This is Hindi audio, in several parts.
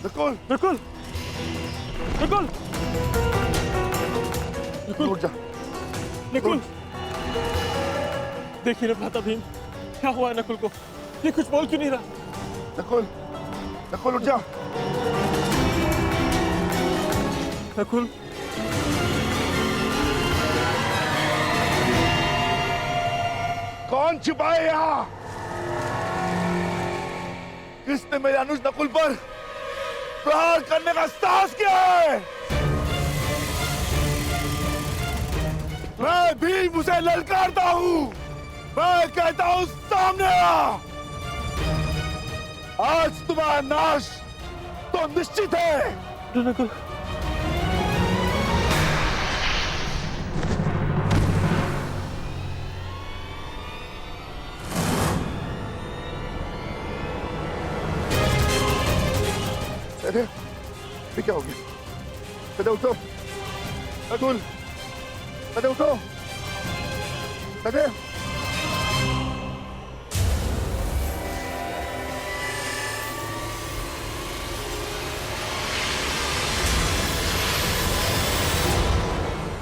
नकुल नकुल नकुल नकुल उठ जा। नकुल देखिए ना भ्राता भीम, क्या हुआ है नकुल को? ये कुछ बोल क्यों नहीं रहा? नकुल नकुल उठ जा। नकुल कौन छिपाए यहाँ? किसने मेरे अनुज नकुल पर प्रहार करने का साहस किया है? मैं भी उसे ललकारता हूँ। मैं कहता हूँ सामने आ। आज तुम्हारा नाश तो निश्चित है। नकुल अरे ये क्या हो गया? कदे उठो नकुल, कदे उठो, कदे।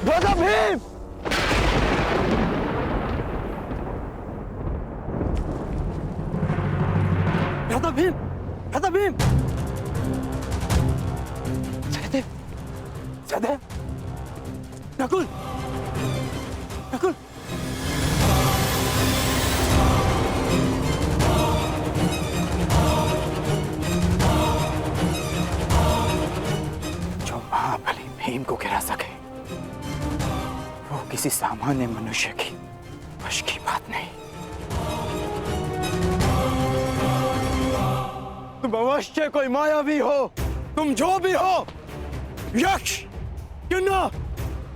भ्राता भीम! भ्राता भीम! भ्राता भीम! सहदेव! सहदेव! नकुल! नकुल! जो महाबली भीम को गिरा सके वो किसी सामान्य मनुष्य की वश की बात नहीं। तुम अवश्य कोई मायावी हो, तुम जो भी हो, यक्ष, किन्नर,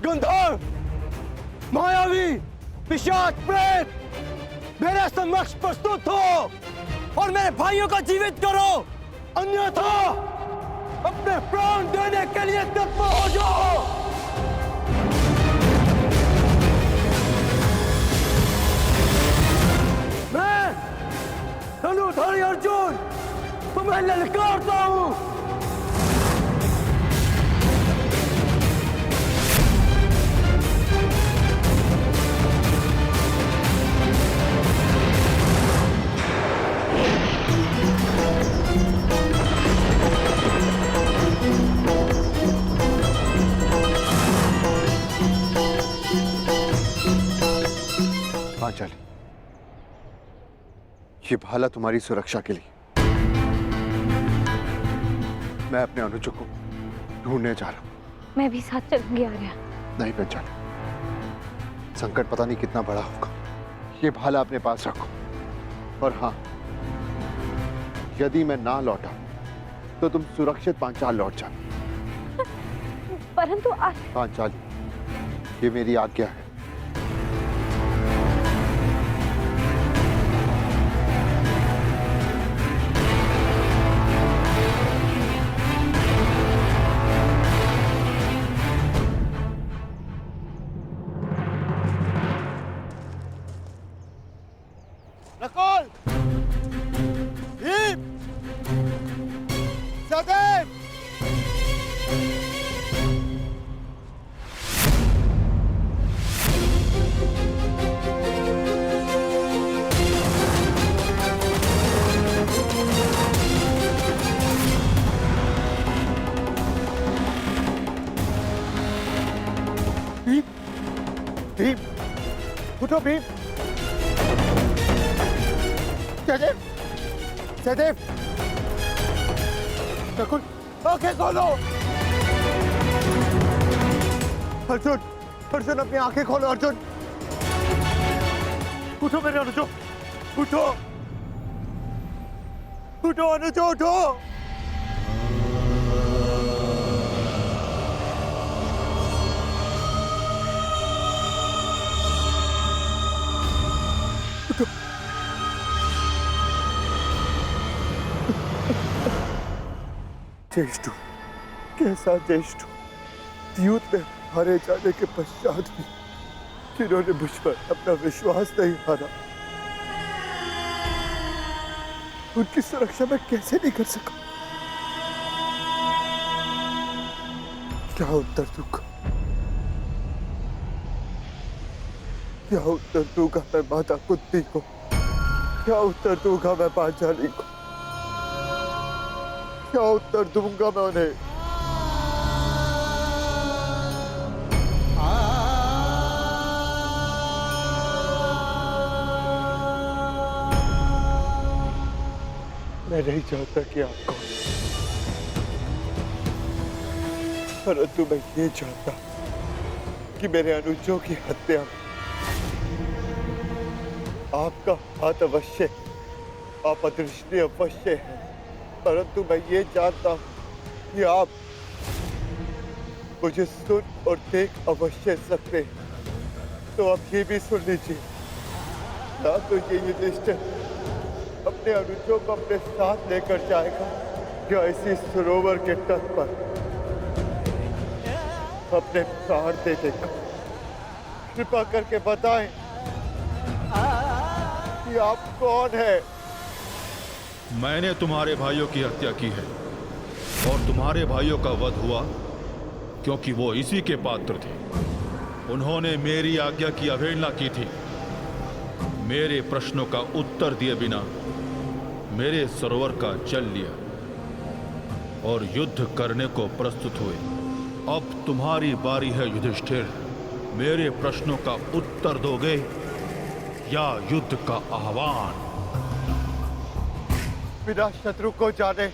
गंधर्व, मायावी, पिशाच, प्रेत, मेरे समक्ष प्रस्तुत हो और मेरे भाइयों को जीवित करो, अन्यथा अपने प्राण देने के लिए तत्पर हो जाओ। मैं धनुधारी अर्जुन तुम्हें ललकारता हूं। पांचाली, ये भाला तुम्हारी सुरक्षा के लिए। मैं अपने अनुजों को ढूंढने जा रहा हूं। मैं भी साथ चलूंगी आर्या। नहीं पांचाली, संकट पता नहीं कितना बड़ा होगा। ये भाला अपने पास रखो। और हाँ, यदि मैं ना लौटा तो तुम सुरक्षित पांचाल लौट जाना। परंतु पांचाली, ये मेरी आज्ञा है। नकुल! भीम! सहदेव! भीम! भीम! उठो भीम! सहदेव! सहदेव! नकुल, आंखें खोलो! अर्जुन! अर्जुन, अपनी आंखें खोलो अर्जुन! उठो मेरे अनुजो! उठो! उठो अनुजो, उठो! ज्येष्ठ, कैसा ज्येष्ठ, युद्ध में हारे जाने के पश्चात भी जिन्होंने मुझ पर अपना विश्वास नहीं हारा, उनकी सुरक्षा मैं कैसे नहीं कर सका? क्या उत्तर दूंगा? क्या उत्तर दूंगा मैं माता कुंती को? क्या उत्तर दूंगा मैं पांचाली को? क्या उत्तर दूंगा मैं उन्हें? मैं नहीं चाहता कि आप कौन, परंतु मैं ये चाहता कि मेरे अनुजों की हत्या आपका हाथ अवश्य, आप अदृष्टि अवश्य है, परंतु मैं ये जानता हूं कि आप मुझे सुन और देख अवश्य सकते हैं। तो आप ये भी सुन लीजिए, ना तो ये युधिष्ठिर अपने अनुजों को अपने साथ लेकर जाएगा या इसी सरोवर के तट पर अपने प्राण दे देगा। कृपा करके बताएं कि आप कौन है? मैंने तुम्हारे भाइयों की हत्या की है और तुम्हारे भाइयों का वध हुआ क्योंकि वो इसी के पात्र थे। उन्होंने मेरी आज्ञा की अवहेलना की थी। मेरे प्रश्नों का उत्तर दिए बिना मेरे सरोवर का जल लिया और युद्ध करने को प्रस्तुत हुए। अब तुम्हारी बारी है युधिष्ठिर। मेरे प्रश्नों का उत्तर दोगे या युद्ध का आह्वान? बिना शत्रु को जाने,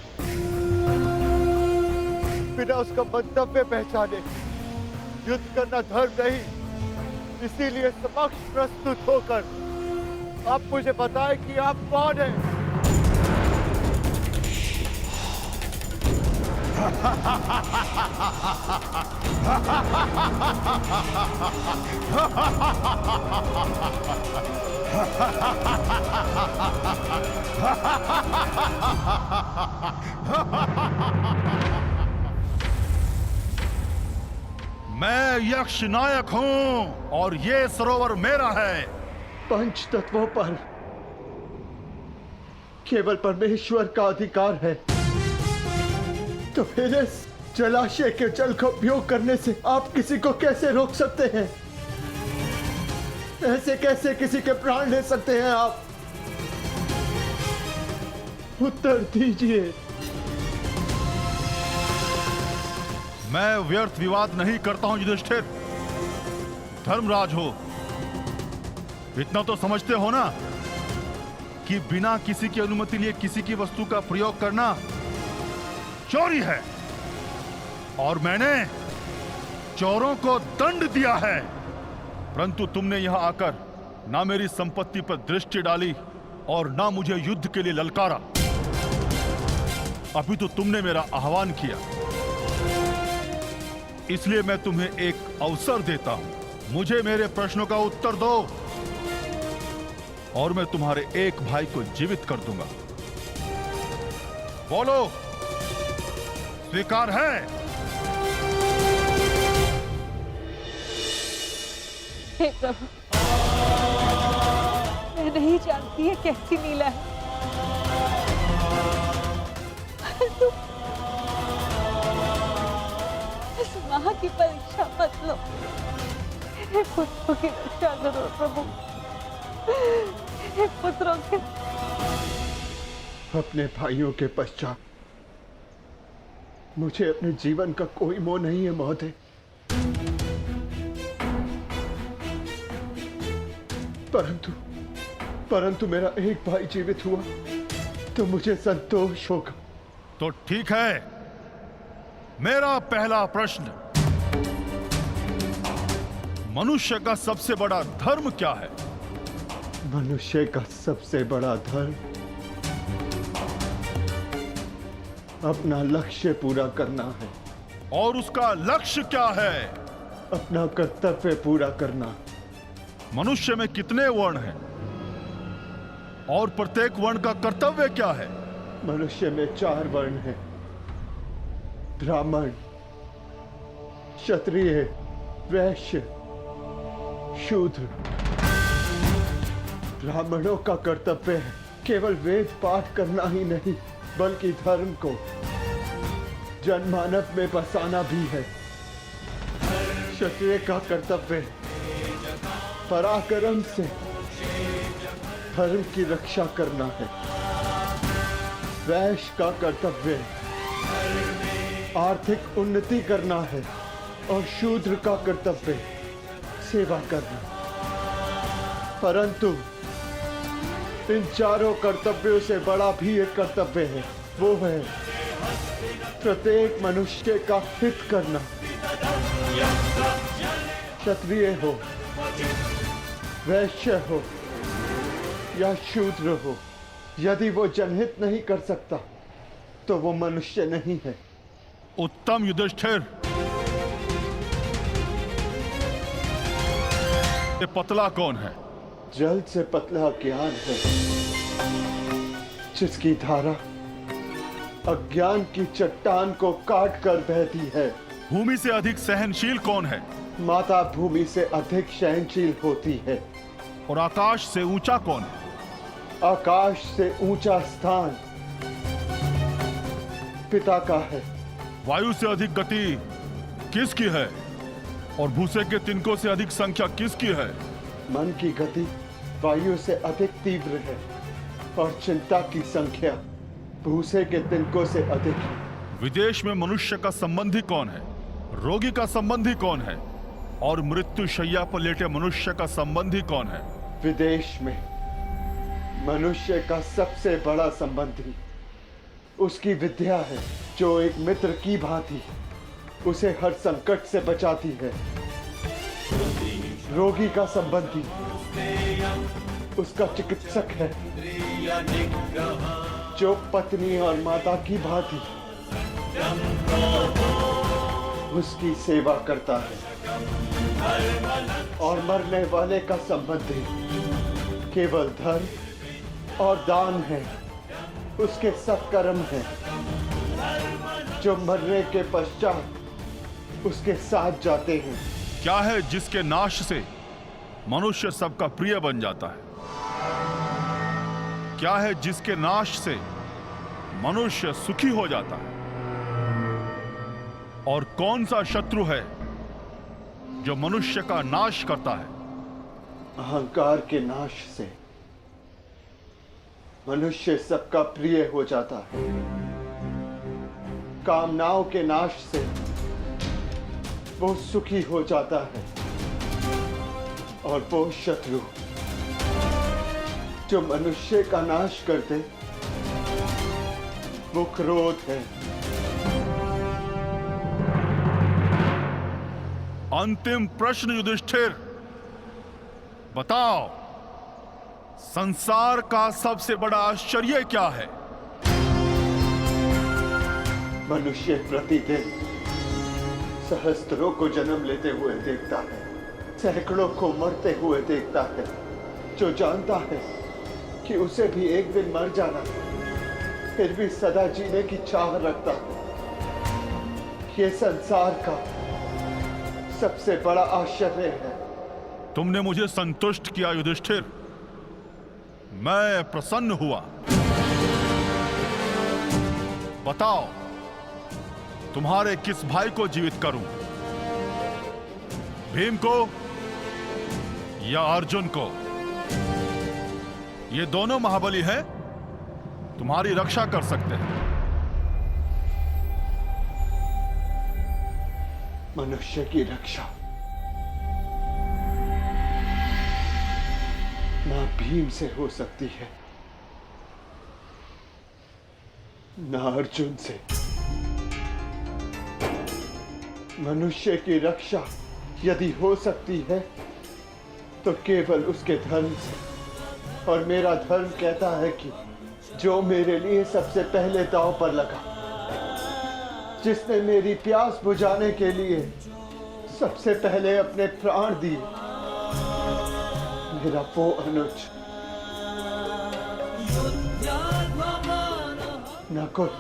बिना उसका मंतव्य पहचाने युद्ध करना धर्म नहीं। इसीलिए समक्ष प्रस्तुत होकर आप मुझे बताएं कि आप कौन हैं? मैं यक्ष नायक हूं और ये सरोवर मेरा है। पंच तत्वों पर केवल परमेश्वर का अधिकार है, तो फिर इस जलाशय के जल का उपयोग करने से आप किसी को कैसे रोक सकते हैं? ऐसे कैसे किसी के प्राण ले सकते हैं आप? उत्तर दीजिए। मैं व्यर्थ विवाद नहीं करता हूं युधिष्ठिर। धर्मराज हो, इतना तो समझते हो ना कि बिना किसी की अनुमति लिए किसी की वस्तु का प्रयोग करना चोरी है और मैंने चोरों को दंड दिया है। परंतु तुमने यहां आकर ना मेरी संपत्ति पर दृष्टि डाली और ना मुझे युद्ध के लिए ललकारा। अभी तो तुमने मेरा आह्वान किया, इसलिए मैं तुम्हें एक अवसर देता हूं। मुझे मेरे प्रश्नों का उत्तर दो और मैं तुम्हारे एक भाई को जीवित कर दूंगा। बोलो, स्वीकार है? हे प्रभु, मैं नहीं जानती है कैसी लीला है, परंतु इस मां की परीक्षा मत लो। मेरे पुत्रों की रक्षा करो प्रभु, मेरे पुत्रों के। अपने भाइयों के पश्चात मुझे अपने जीवन का कोई मोह नहीं है महोदय। परंतु मेरा एक भाई जीवित हुआ तो मुझे संतोष होगा। तो ठीक है, मेरा पहला प्रश्न, मनुष्य का सबसे बड़ा धर्म क्या है? मनुष्य का सबसे बड़ा धर्म अपना लक्ष्य पूरा करना है। और उसका लक्ष्य क्या है? अपना कर्तव्य पूरा करना। मनुष्य में कितने वर्ण हैं और प्रत्येक वर्ण का कर्तव्य क्या है? मनुष्य में 4 वर्ण हैं, ब्राह्मण, क्षत्रिय, वैश्य, शूद्र। ब्राह्मणों का कर्तव्य है केवल वेद पाठ करना ही नहीं, बल्कि धर्म को जनमानव में बसाना भी है। क्षत्रिय का कर्तव्य पराक्रम से धर्म की रक्षा करना है। वैश्य का कर्तव्य आर्थिक उन्नति करना है और शूद्र का कर्तव्य सेवा करना। परंतु इन चारों कर्तव्यों से बड़ा भी एक कर्तव्य है, वो है प्रत्येक मनुष्य का हित करना। क्षत्रिय हो, वैश्य हो या शूद्र हो, यदि वो जनहित नहीं कर सकता तो वो मनुष्य नहीं है। उत्तम युधिष्ठिर, ये पतला कौन है? जल से पतला ज्ञान है, जिसकी धारा अज्ञान की चट्टान को काट कर बहती है। भूमि से अधिक सहनशील कौन है? माता भूमि से अधिक सहनशील होती है। और आकाश से ऊंचा कौन है? आकाश से ऊंचा स्थान पिता का है। वायु से अधिक गति किसकी है? और भूसे के तिनकों से अधिक संख्या किसकी है? मन की गति वायु से अधिक तीव्र है और चिंता की संख्या भूसे के तिनकों से अधिक है। विदेश में मनुष्य का संबंधी कौन है? रोगी का संबंधी कौन है? और मृत्यु शैया पर लेटे मनुष्य का संबंधी कौन है? विदेश में मनुष्य का सबसे बड़ा संबंधी उसकी विद्या है, जो एक मित्र की भांति उसे हर संकट से बचाती है। रोगी का संबंधी उसका चिकित्सक है, जो पत्नी और माता की भांति उसकी सेवा करता है। और मरने वाले का संबंधी केवल धर्म और दान है, उसके सत्कर्म है, जो मरने के पश्चात उसके साथ जाते हैं। क्या है जिसके नाश से मनुष्य सबका प्रिय बन जाता है? क्या है जिसके नाश से मनुष्य सुखी हो जाता है? और कौन सा शत्रु है जो मनुष्य का नाश करता है? अहंकार के नाश से मनुष्य सबका प्रिय हो जाता है। कामनाओं के नाश से वो सुखी हो जाता है। और वो शत्रु जो मनुष्य का नाश करते वो क्रोध है। अंतिम प्रश्न युधिष्ठिर, बताओ, संसार का सबसे बड़ा आश्चर्य क्या है? मनुष्य प्रतिदिन सहस्त्रों को जन्म लेते हुए देखता है, सैकड़ों को मरते हुए देखता है, जो जानता है कि उसे भी एक दिन मर जाना है, फिर भी सदा जीने की चाह रखता है। ये संसार का सबसे बड़ा आश्चर्य है। तुमने मुझे संतुष्ट किया युधिष्ठिर, मैं प्रसन्न हुआ। बताओ, तुम्हारे किस भाई को जीवित करूं? भीम को या अर्जुन को? ये दोनों महाबली हैं, तुम्हारी रक्षा कर सकते हैं। मनुष्य की रक्षा ना भीम से हो सकती है, ना अर्जुन से। मनुष्य की रक्षा यदि हो सकती है तो केवल उसके धर्म से। और मेरा धर्म कहता है कि जो मेरे लिए सबसे पहले दांव पर लगा, जिसने मेरी प्यास बुझाने के लिए सबसे पहले अपने प्राण दिए, मेरा वो अनुज नकुल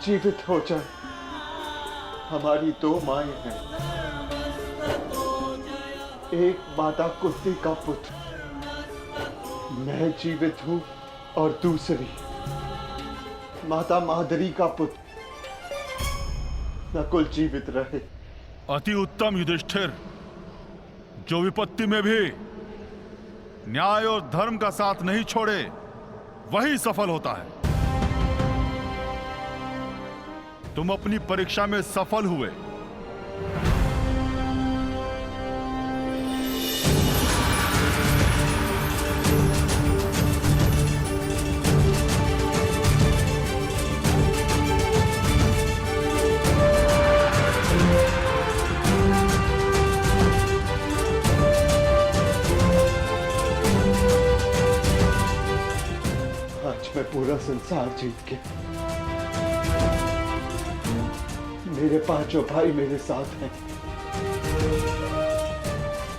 जीवित हो जाए। हमारी दो माएं हैं, एक माता कुंती का पुत्र मैं जीवित हूं और दूसरी माता मादरी का पुत्र नकुल जीवित रहे। अति उत्तम युधिष्ठिर, जो विपत्ति में भी न्याय और धर्म का साथ नहीं छोड़े वही सफल होता है। तुम अपनी परीक्षा में सफल हुए। आज मैं पूरा संसार जीत के, मेरे पांचों भाई मेरे साथ हैं।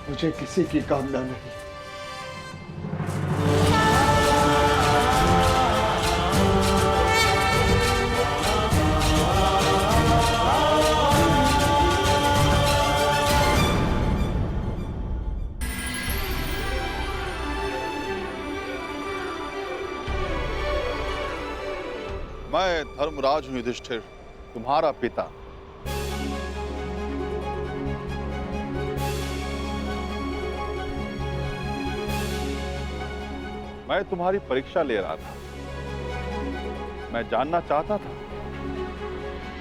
मुझे किसी की कामना नहीं। मैं धर्मराज हूं युधिष्ठिर, तुम्हारा पिता। मैं तुम्हारी परीक्षा ले रहा था। मैं जानना चाहता था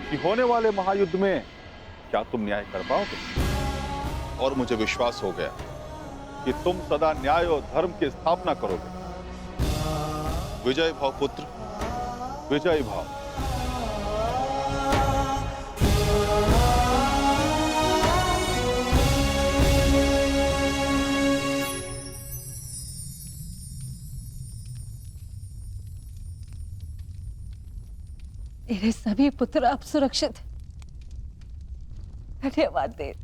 कि होने वाले महायुद्ध में क्या तुम न्याय कर पाओगे, और मुझे विश्वास हो गया कि तुम सदा न्याय और धर्म की स्थापना करोगे। विजय भाव पुत्र, विजय भाव। मेरे सभी पुत्र अब सुरक्षित हैं। धन्यवाद देव।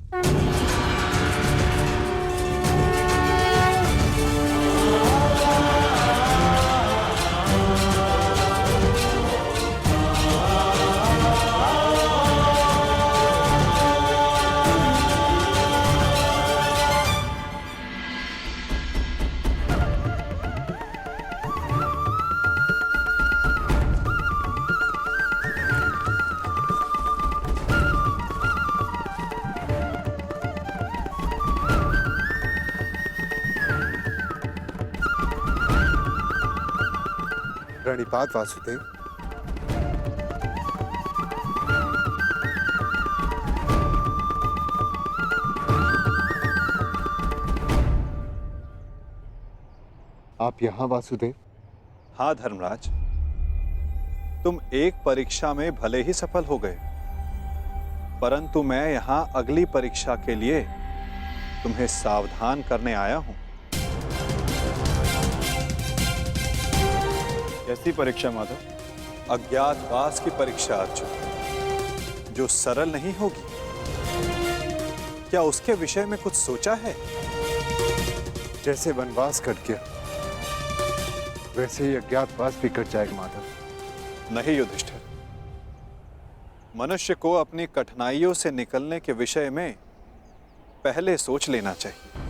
प्रणिपात वासुदेव। आप यहां वासुदेव? हाँ धर्मराज, तुम एक परीक्षा में भले ही सफल हो गए, परंतु मैं यहां अगली परीक्षा के लिए तुम्हें सावधान करने आया हूं। कैसी परीक्षा माधव? अज्ञातवास की परीक्षा अर्जुन, जो सरल नहीं होगी। क्या उसके विषय में कुछ सोचा है? जैसे वनवास कट गया वैसे ही अज्ञातवास भी कट जाएगा माधव। नहीं युधिष्ठिर, मनुष्य को अपनी कठिनाइयों से निकलने के विषय में पहले सोच लेना चाहिए,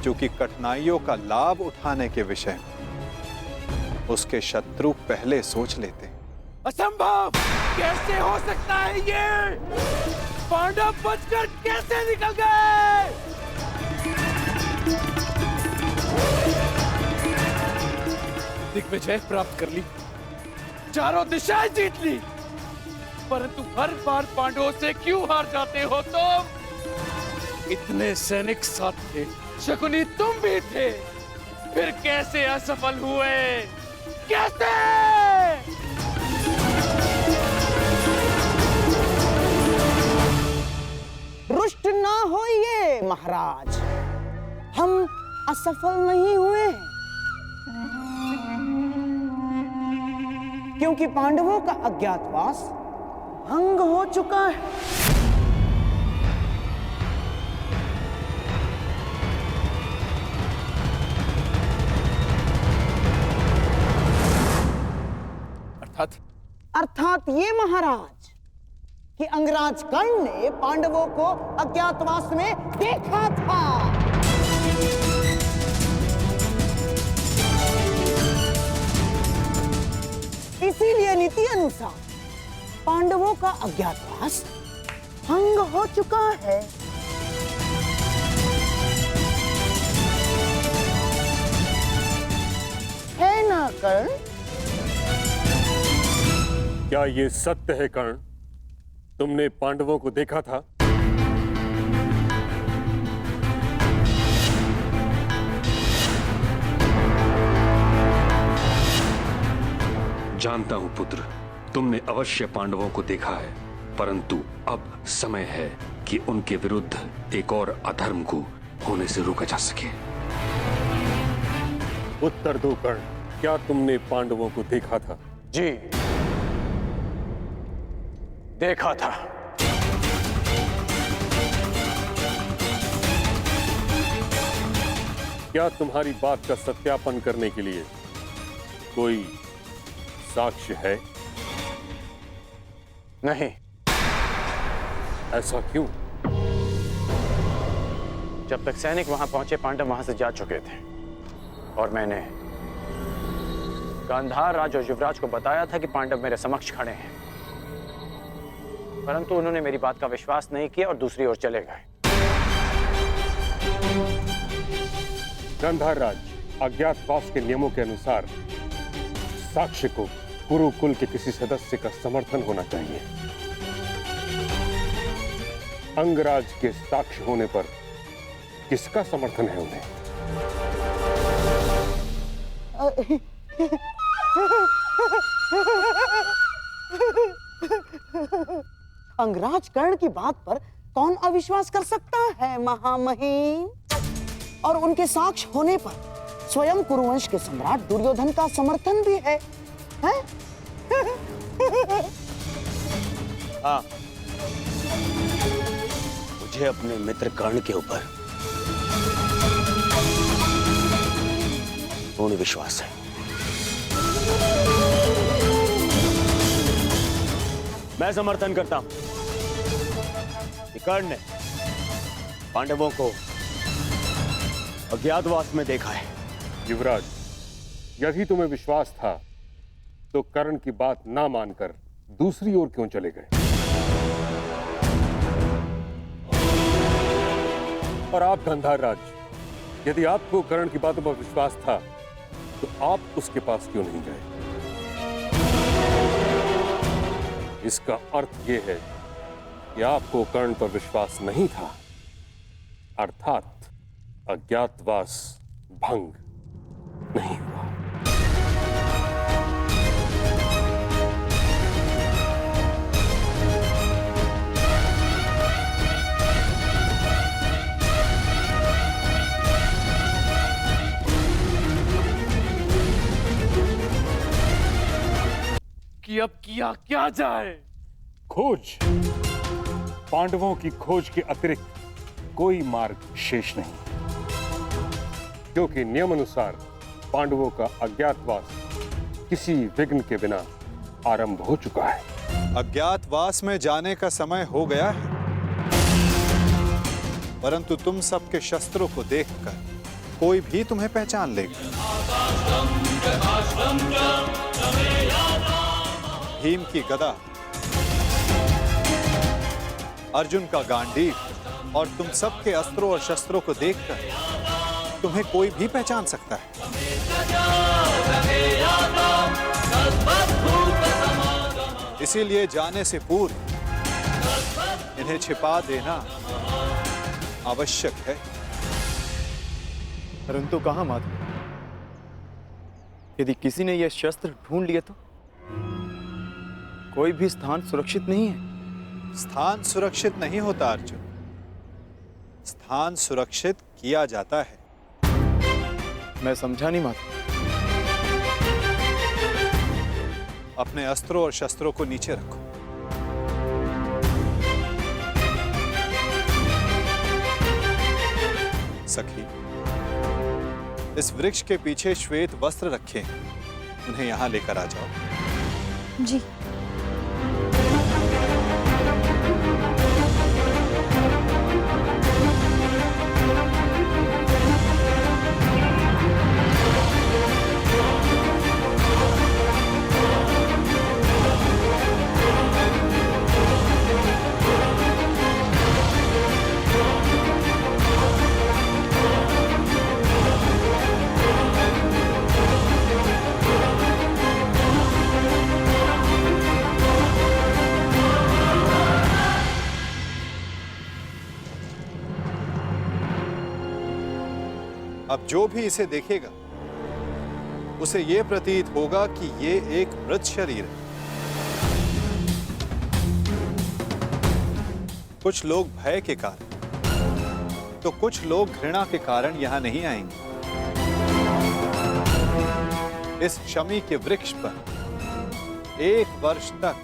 क्योंकि कठिनाइयों का लाभ उठाने के विषय में उसके शत्रु पहले सोच लेते हैं। असंभव! कैसे हो सकता है ये? पांडव बचकर कैसे निकल गए? दिग्विजय प्राप्त कर ली, चारों दिशाएं जीत ली, परंतु हर बार पांडवों से क्यों हार जाते हो तुम? इतने सैनिक साथ थे, शकुनी तुम भी थे, फिर कैसे असफल हुए? कैसे? रुष्ट ना होइए महाराज, हम असफल नहीं हुए, क्योंकि पांडवों का अज्ञातवास भंग हो चुका है। अर्थात ये महाराज कि अंगराज कर्ण ने पांडवों को अज्ञातवास में देखा था। इसीलिए नीति अनुसार पांडवों का अज्ञातवास भंग हो चुका है। है ना कर्ण? क्या ये सत्य है कर्ण? तुमने पांडवों को देखा था? जानता हूं पुत्र, तुमने अवश्य पांडवों को देखा है, परंतु अब समय है कि उनके विरुद्ध एक और अधर्म को होने से रोका जा सके। उत्तर दो कर्ण, क्या तुमने पांडवों को देखा था? जी, देखा था। क्या तुम्हारी बात का सत्यापन करने के लिए कोई साक्ष्य है? नहीं। ऐसा क्यों? जब तक सैनिक वहां पहुंचे, पांडव वहां से जा चुके थे और मैंने गांधार राज और युवराज को बताया था कि पांडव मेरे समक्ष खड़े हैं, परंतु उन्होंने मेरी बात का विश्वास नहीं किया और दूसरी ओर चले गए। गांधार राज, अज्ञातवास के नियमों के अनुसार साक्ष्य को कुरुकुल के किसी सदस्य का समर्थन होना चाहिए। अंगराज के साक्ष्य होने पर किसका समर्थन है उन्हें? अंगराज कर्ण की बात पर कौन अविश्वास कर सकता है महामहिम? और उनके साक्ष्य होने पर स्वयं कुरुवंश के सम्राट दुर्योधन का समर्थन भी है, हैं? हाँ, मुझे अपने मित्र कर्ण के ऊपर पूर्ण विश्वास है। मैं समर्थन करता हूं कि कर्ण ने पांडवों को अज्ञातवास में देखा है। युवराज, यदि तुम्हें विश्वास था तो कर्ण की बात ना मानकर दूसरी ओर क्यों चले गए? और आप गांधार राज, यदि आपको कर्ण की बातों पर विश्वास था तो आप उसके पास क्यों नहीं गए? इसका अर्थ यह है कि आपको कर्ण पर विश्वास नहीं था, अर्थात अज्ञातवास भंग नहीं हुआ। कि अब किया क्या जाए? खोज। पांडवों की खोज के अतिरिक्त कोई मार्ग शेष नहीं, क्योंकि नियम अनुसार पांडवों का अज्ञातवास किसी विघ्न के बिना आरंभ हो चुका है। अज्ञातवास में जाने का समय हो गया है, परंतु तुम सबके शस्त्रों को देखकर कोई भी तुम्हें पहचान लेगा। भीम की गदा, अर्जुन का गांडीव और तुम सबके अस्त्रों और शस्त्रों को देखकर तुम्हें कोई भी पहचान सकता है। इसीलिए जाने से पूर्व इन्हें छिपा देना आवश्यक है। परंतु कहां माधव? यदि किसी ने यह शस्त्र ढूंढ लिए तो? कोई भी स्थान सुरक्षित नहीं है। स्थान सुरक्षित नहीं होता अर्जुन, स्थान सुरक्षित किया जाता है। मैं समझा नहीं माधव। अपने अस्त्रों और शस्त्रों को नीचे रखो। सखी, इस वृक्ष के पीछे श्वेत वस्त्र रखे हैं, उन्हें यहां लेकर आ जाओ। जी। अब जो भी इसे देखेगा उसे यह प्रतीत होगा कि ये एक मृत शरीर है। कुछ लोग भय के कारण तो कुछ लोग घृणा के कारण यहां नहीं आएंगे। इस शमी के वृक्ष पर 1 वर्ष तक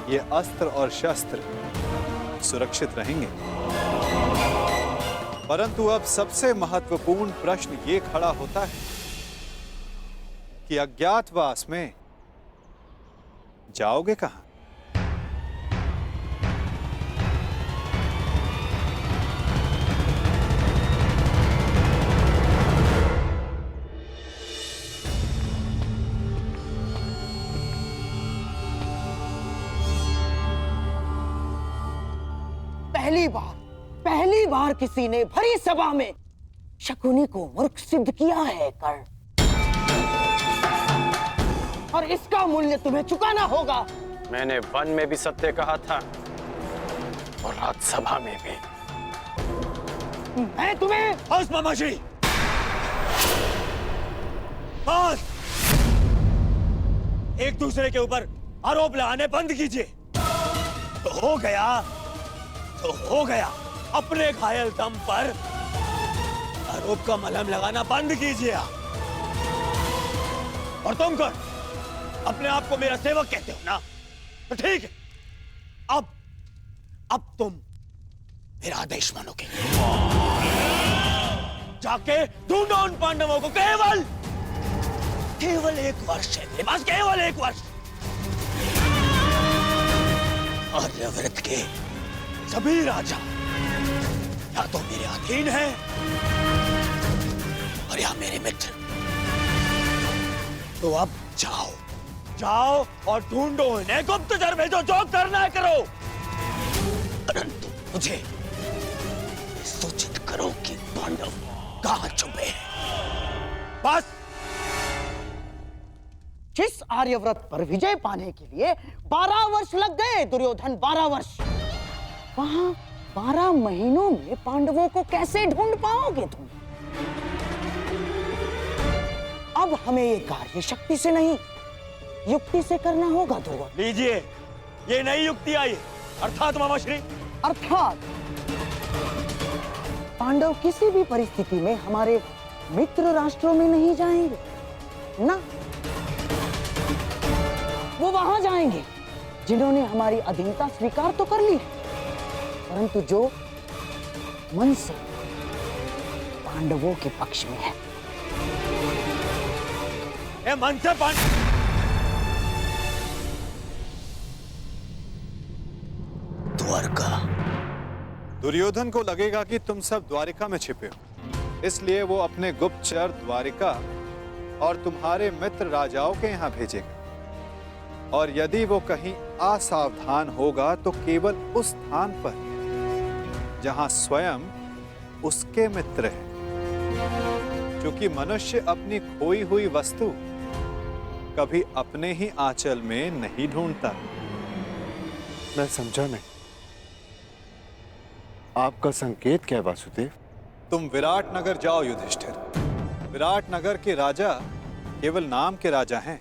ये अस्त्र और शस्त्र सुरक्षित रहेंगे। परंतु अब सबसे महत्वपूर्ण प्रश्न ये खड़ा होता है कि अज्ञातवास में जाओगे कहां? पहली बार किसी ने भरी सभा में शकुनी को मूर्ख सिद्ध किया है कर्ण, और इसका मूल्य तुम्हें चुकाना होगा। मैंने वन में भी सत्य कहा था और राज्यसभा में भी। मैं तुम्हें बस मामाजी, बस। एक दूसरे के ऊपर आरोप लगाने बंद कीजिए। तो हो गया तो हो गया। अपने घायल दम पर आरोप का मलहम लगाना बंद कीजिए। और तुम कौन? अपने आप को मेरा सेवक कहते हो ना? तो ठीक है, अब तुम मेरा आदेश मानोगे। जाके ढूंढो उन पांडवों को। केवल 1 वर्ष है मेरे पास, केवल 1 वर्ष। आर्यव्रत के सभी राजा या तो मेरे अधीन हैं और या मेरे मित्र। तो अब जाओ और ढूंढो इन्हें, गुप्तचर भेजो, जो करना है करो। परंतु मुझे सूचित करो कि पांडव कहां छुपे हैं। बस। जिस आर्यव्रत पर विजय पाने के लिए 12 वर्ष लग गए दुर्योधन, 12 वर्ष, वहां 12 महीनों में पांडवों को कैसे ढूंढ पाओगे तुम? अब हमें ये कार्य शक्ति से नहीं, युक्ति से करना होगा दुर्योधन। लीजिए, ये नई युक्ति आई। अर्थात मामाश्री? अर्थात पांडव किसी भी परिस्थिति में हमारे मित्र राष्ट्रों में नहीं जाएंगे ना। वो वहां जाएंगे जिन्होंने हमारी अधीनता स्वीकार तो कर ली है, परंतु जो मन से पांडवों के पक्ष में है। मन से द्वारका। दुर्योधन को लगेगा कि तुम सब द्वारिका में छिपे हो, इसलिए वो अपने गुप्तचर द्वारिका और तुम्हारे मित्र राजाओं के यहां भेजेगा। और यदि वो कहीं असावधान होगा तो केवल उस स्थान पर जहां स्वयं उसके मित्र हैं। क्योंकि मनुष्य अपनी खोई हुई वस्तु कभी अपने ही आंचल में नहीं ढूंढता। मैं समझा नहीं, आपका संकेत क्या है वासुदेव? तुम विराट नगर जाओ युधिष्ठिर। विराट नगर के राजा केवल नाम के राजा हैं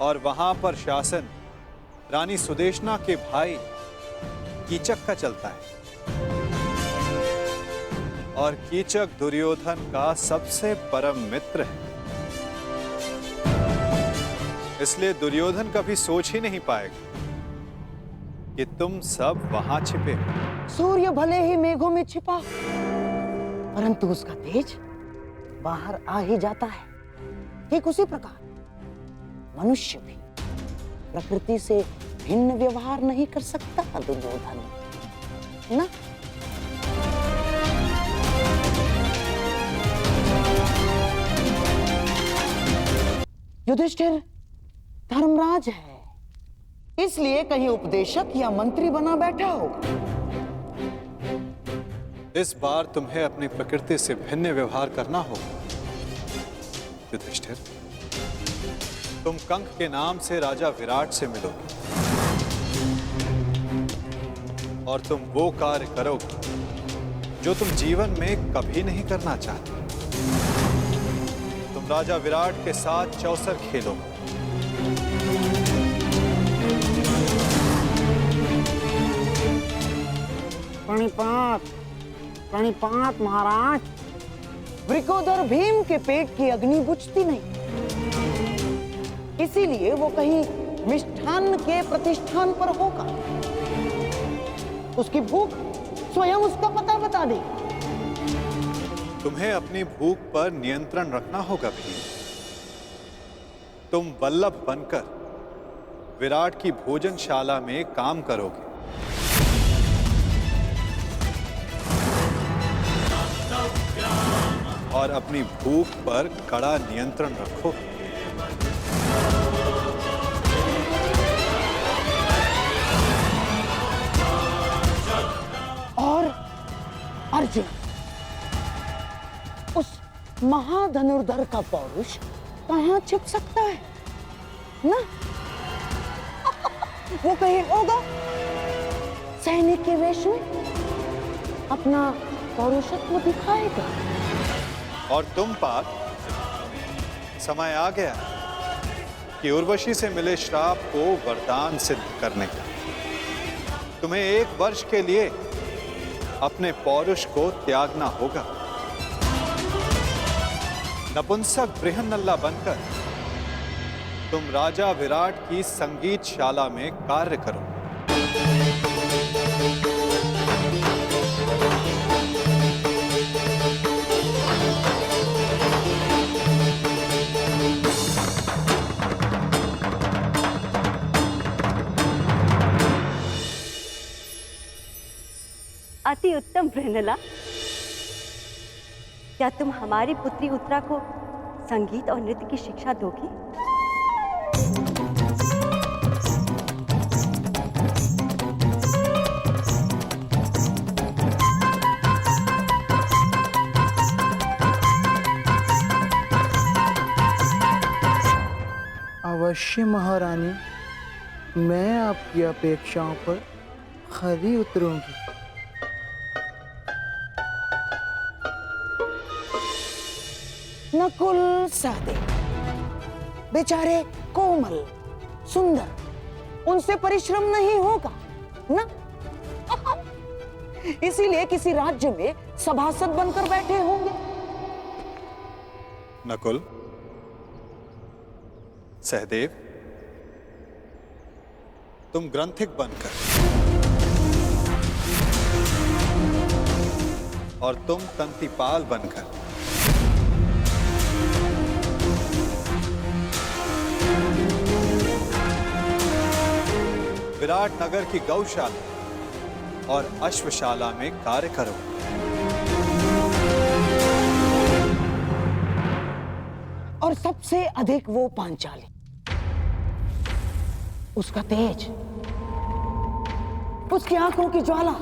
और वहां पर शासन रानी सुदेशना के भाई कीचक का चलता है। और कीचक दुर्योधन का सबसे परम मित्र है, इसलिए दुर्योधन कभी सोच ही नहीं पाएगा कि तुम सब वहां छिपे। सूर्य भले ही मेघों में छिपा, परंतु उसका तेज बाहर आ ही जाता है। ठीक उसी प्रकार मनुष्य भी प्रकृति से भिन्न व्यवहार नहीं कर सकता दुर्योधन, ना? युधिष्ठिर धर्मराज है, इसलिए कहीं उपदेशक या मंत्री बना बैठा होगा। इस बार तुम्हें अपनी प्रकृति से भिन्न व्यवहार करना होगा युधिष्ठिर। तुम कंक के नाम से राजा विराट से मिलोगे और तुम वो कार्य करोगे जो तुम जीवन में कभी नहीं करना चाहते। तुम राजा विराट के साथ चौसर खेलो। प्रणिपात, प्रणिपात महाराज। वृकोदर भीम के पेट की अग्नि बुझती नहीं, इसीलिए वो कहीं मिष्ठान्न के प्रतिष्ठान पर होगा। उसकी भूख स्वयं उसका पता बता दे। तुम्हें अपनी भूख पर नियंत्रण रखना होगा भीम। तुम वल्लभ बनकर विराट की भोजनशाला में काम करोगे। और अपनी भूख पर कड़ा नियंत्रण रखोगे। और अर्जुन, उस महाधनुर्धर का पौरुष कहाँ छिप सकता है ना? वो कहीं होगा सैनिक के वेश में अपना पौरुषत्व दिखाएगा। और तुम पार्थ, समय आ गया कि उर्वशी से मिले श्राप को वरदान सिद्ध करने का। तुम्हें 1 वर्ष के लिए अपने पौरुष को त्यागना होगा। नपुंसक बृहन्नल्ला बनकर तुम राजा विराट की संगीतशाला में कार्य करो। अति उत्तम बृहन्नला, क्या तुम हमारी पुत्री उत्तरा को संगीत और नृत्य की शिक्षा दोगी? अवश्य महारानी, मैं आपकी अपेक्षाओं पर खरी उतरूंगी। नकुल सहदेव बेचारे कोमल सुंदर, उनसे परिश्रम नहीं होगा ना? इसीलिए किसी राज्य में सभासद बनकर बैठे होंगे। नकुल, सहदेव, तुम ग्रंथिक बनकर और तुम तंतिपाल बनकर विराट नगर की गौशाला और अश्वशाला में कार्य करो। और सबसे अधिक वो पांचाली, उसका तेज, उसकी आंखों की ज्वाला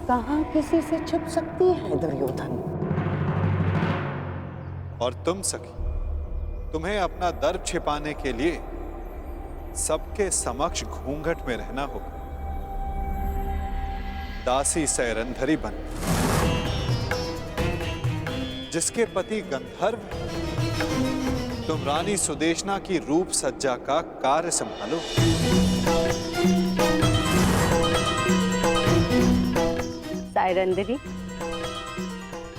कहां किसी से छिप सकती है दुर्योधन? और तुम सखी, तुम्हें अपना दर्प छिपाने के लिए सबके समक्ष घूंघट में रहना होगा। दासी सैरंधरी बन, जिसके पति गंधर्व, तुम रानी सुदेशना की रूप सज्जा का कार्य संभालो। सैरंधरी,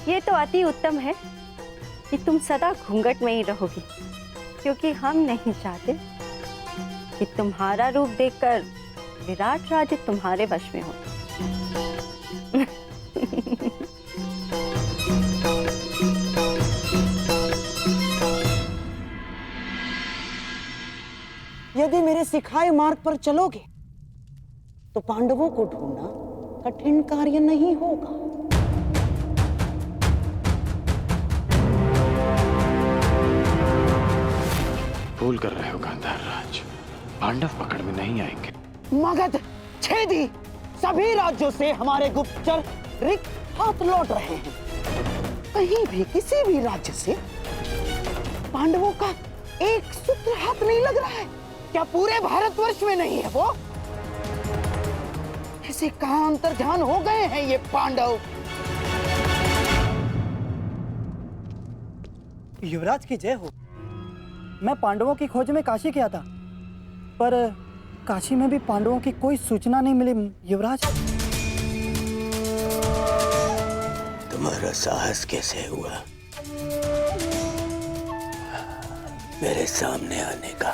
ये तो अति उत्तम है कि तुम सदा घूंघट में ही रहोगी, क्योंकि हम नहीं चाहते कि तुम्हारा रूप देखकर विराट राज्य तुम्हारे वश में हो। यदि मेरे सिखाए मार्ग पर चलोगे तो पांडवों को ढूंढना कठिन कार्य नहीं होगा। भूल कर रहे हो गांधार राज, पांडव पकड़ में नहीं आएंगे। मगध, छेदी, सभी राज्यों से हमारे गुप्तचर रिक्त हाथ लौट रहे हैं। कहीं भी किसी भी राज्य से पांडवों का एक सूत्र हाथ नहीं लग रहा है। क्या पूरे भारतवर्ष में नहीं है वो? ऐसे कहां अंतर्ध्यान हो गए हैं ये पांडव? युवराज की जय हो। मैं पांडवों की खोज में काशी गया था, पर काशी में भी पांडवों की कोई सूचना नहीं मिली युवराज। तुम्हारा साहस कैसे हुआ मेरे सामने आने का?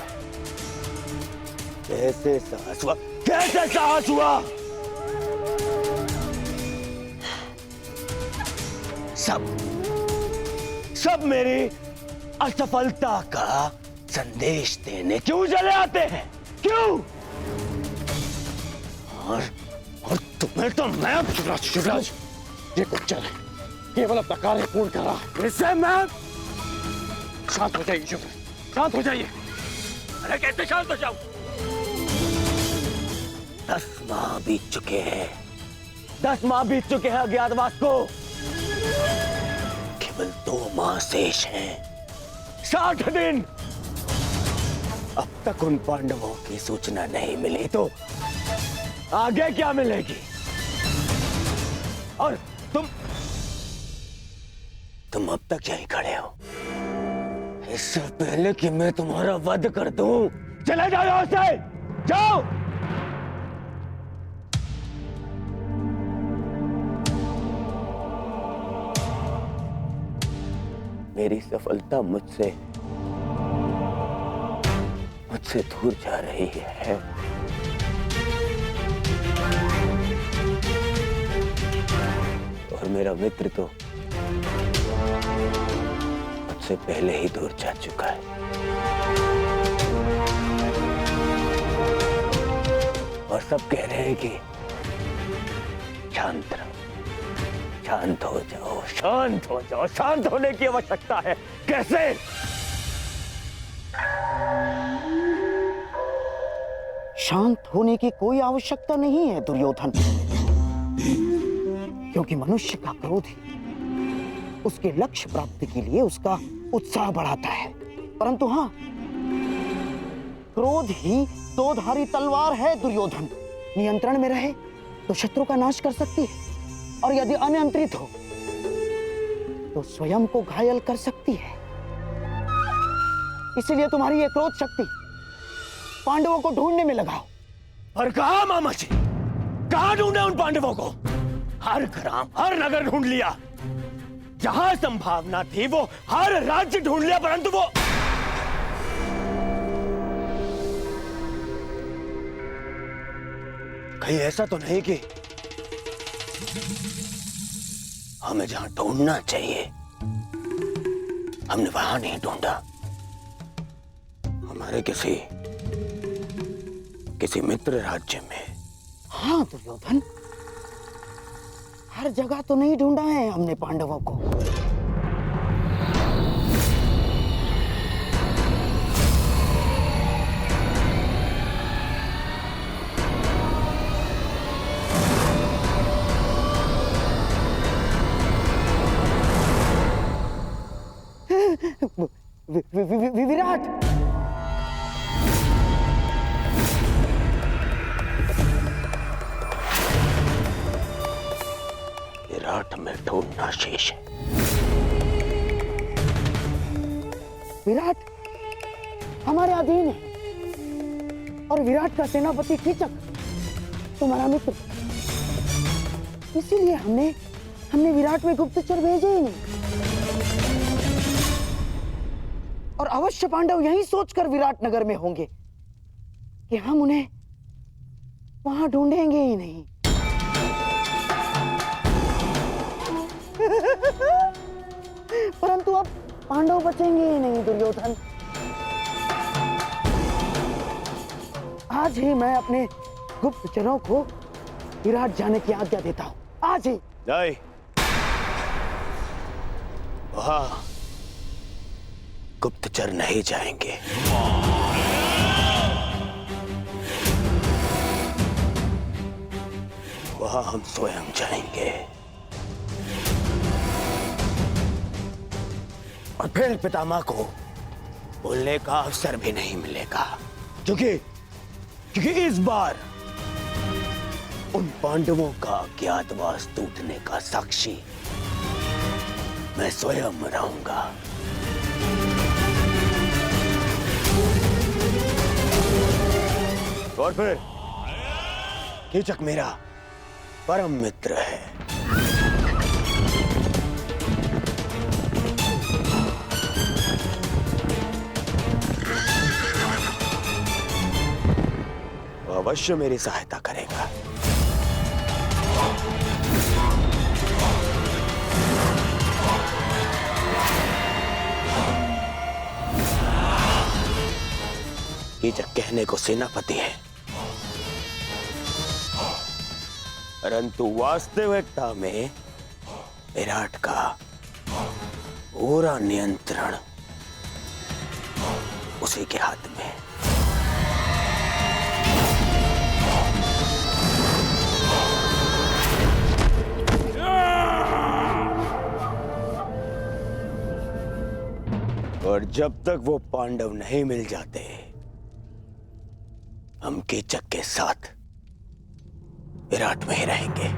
कैसे साहस हुआ? कैसे साहस हुआ? सब मेरी असफलता का संदेश देने क्यों चले आते हैं? क्यों? और तुम्हें तो मैं शिवराज, ये गुप्तचर है, केवल अपना कार्य पूर्ण कर रहा है। इससे मैं शांत हो जाइए शिवराज, शांत हो जाइए। अरे कैसे शांत हो जाऊं? 10 माह बीत चुके हैं। 10 माह बीत चुके हैं अज्ञातवास को। केवल 2 माह शेष हैं। 60 दिन। अब तक उन पांडवों की सूचना नहीं मिली तो आगे क्या मिलेगी? और तुम अब तक यहीं खड़े हो। इससे पहले कि मैं तुम्हारा वध कर दूं, चले जाओ यहां से। जाओ। मेरी सफलता मुझसे दूर जा रही है। और मेरा मित्र तो मुझसे पहले ही दूर जा चुका है। और सब कह रहे हैं कि शांत रहो, शांत हो जाओ, शांत हो जाओ। शांत होने की आवश्यकता है। कैसे? शांत होने की कोई आवश्यकता नहीं है दुर्योधन, क्योंकि मनुष्य का क्रोध ही उसके लक्ष्य प्राप्ति के लिए उसका उत्साह बढ़ाता है। परंतु हाँ, क्रोध ही 2-धारी तलवार है दुर्योधन। नियंत्रण में रहे तो शत्रु का नाश कर सकती है, और यदि अनियंत्रित हो तो स्वयं को घायल कर सकती है। इसीलिए तुम्हारी ये क्रोध शक्ति पांडवों को ढूंढने में लगाओ। पर कहां मामा जी? कहां ढूंढे उन पांडवों को? हर ग्राम, हर नगर ढूंढ लिया। जहां संभावना थी वो हर राज्य ढूंढ लिया, परंतु वो कहीं ऐसा तो नहीं कि हमें जहां ढूंढना चाहिए हमने वहां नहीं ढूंढा। हमारे किसी मित्र राज्य में। हाँ दुर्योधन, हर जगह तो नहीं ढूंढा है हमने पांडवों को। विराट, विराट में ढूंढना शेष है। विराट हमारे अधीन है, और विराट का सेनापति कीचक तुम्हारा मित्र। इसीलिए हमने विराट में गुप्तचर भेजे ही नहीं। और अवश्य पांडव यही सोचकर विराट नगर में होंगे कि हम उन्हें वहां ढूंढेंगे ही नहीं। परंतु अब पांडव बचेंगे ही नहीं दुर्योधन। आज ही मैं अपने गुप्तचरों को विराट जाने की आज्ञा देता हूं। आज ही। नहीं, वहां गुप्तचर नहीं जाएंगे। वहां हम स्वयं जाएंगे। और फिर पितामह को बोलने का अवसर भी नहीं मिलेगा, क्योंकि इस बार उन पांडवों का अज्ञातवास टूटने का साक्षी मैं स्वयं रहूंगा। और फिर कीचक मेरा परम मित्र है। वो अवश्य मेरी सहायता करेगा। कीचक कहने को सेनापति है, परंतु वास्तविकता में विराट का पूरा नियंत्रण उसी के हाथ में। और जब तक वो पांडव नहीं मिल जाते, हम कीचक के साथ विराट में ही रहेंगे।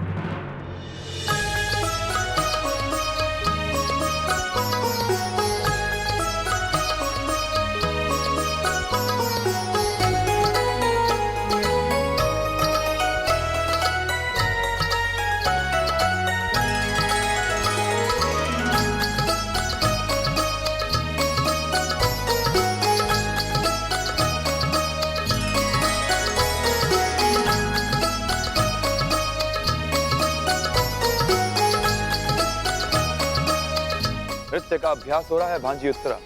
नृत्य का अभ्यास हो रहा है भांजी उत्तरा।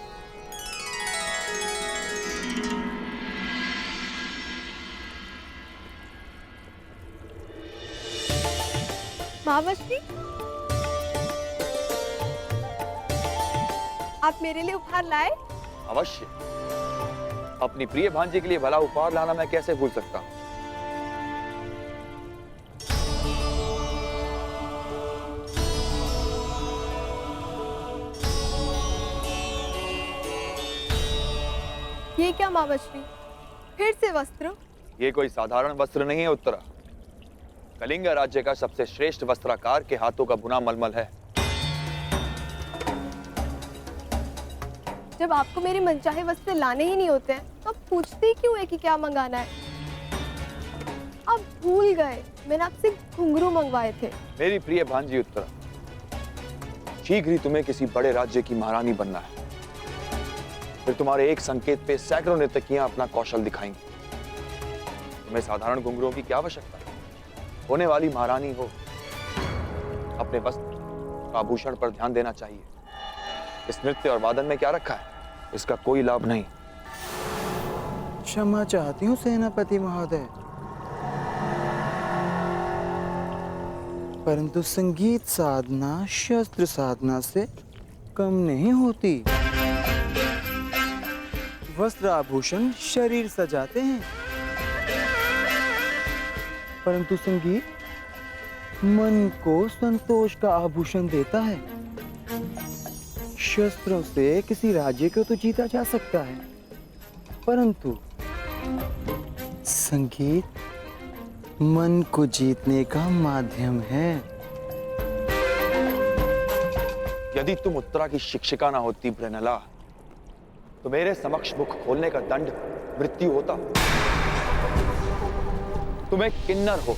महावश्री, आप मेरे लिए उपहार लाए? अवश्य, अपनी प्रिय भांजी के लिए भला उपहार लाना मैं कैसे भूल सकता हूं। ये क्या महावश्री, फिर से वस्त्र? ये कोई साधारण वस्त्र नहीं है उत्तरा। कलिंग राज्य का सबसे श्रेष्ठ वस्त्राकार के हाथों का बुना मलमल है। जब आपको मेरे मनचाहे वस्त्र लाने ही नहीं होते हैं, तो आप पूछते ही क्यों है कि क्या मंगाना है? आप भूल गए, मैंने आपसे घुंघरू मंगवाए थे। मेरी प्रिय भांजी उत्तरा, शीघ्र ही तुम्हें किसी बड़े राज्य की महारानी बनना है। फिर तुम्हारे एक संकेत पे सैकड़ों नर्तकियां अपना कौशल दिखाएंगी। तुम्हें साधारण घुंघरुओं की क्या आवश्यकता है? होने वाली महारानी हो, अपने वस्त्र आभूषण पर ध्यान देना चाहिए। इस नृत्य और वादन में क्या रखा है, इसका कोई लाभ नहीं। क्षमा चाहती हूँ सेनापति महोदय, परंतु संगीत साधना शस्त्र साधना से कम नहीं होती। वस्त्र आभूषण शरीर सजाते हैं, परंतु संगीत मन को संतोष का आभूषण देता है। शस्त्रों से किसी राज्य को तो जीता जा सकता है, परंतु संगीत मन को जीतने का माध्यम है। यदि तुम उत्तरा की शिक्षिका ना होती ब्रेनला, तो मेरे समक्ष मुख खोलने का दंड मृत्यु होता। तुम एक किन्नर हो,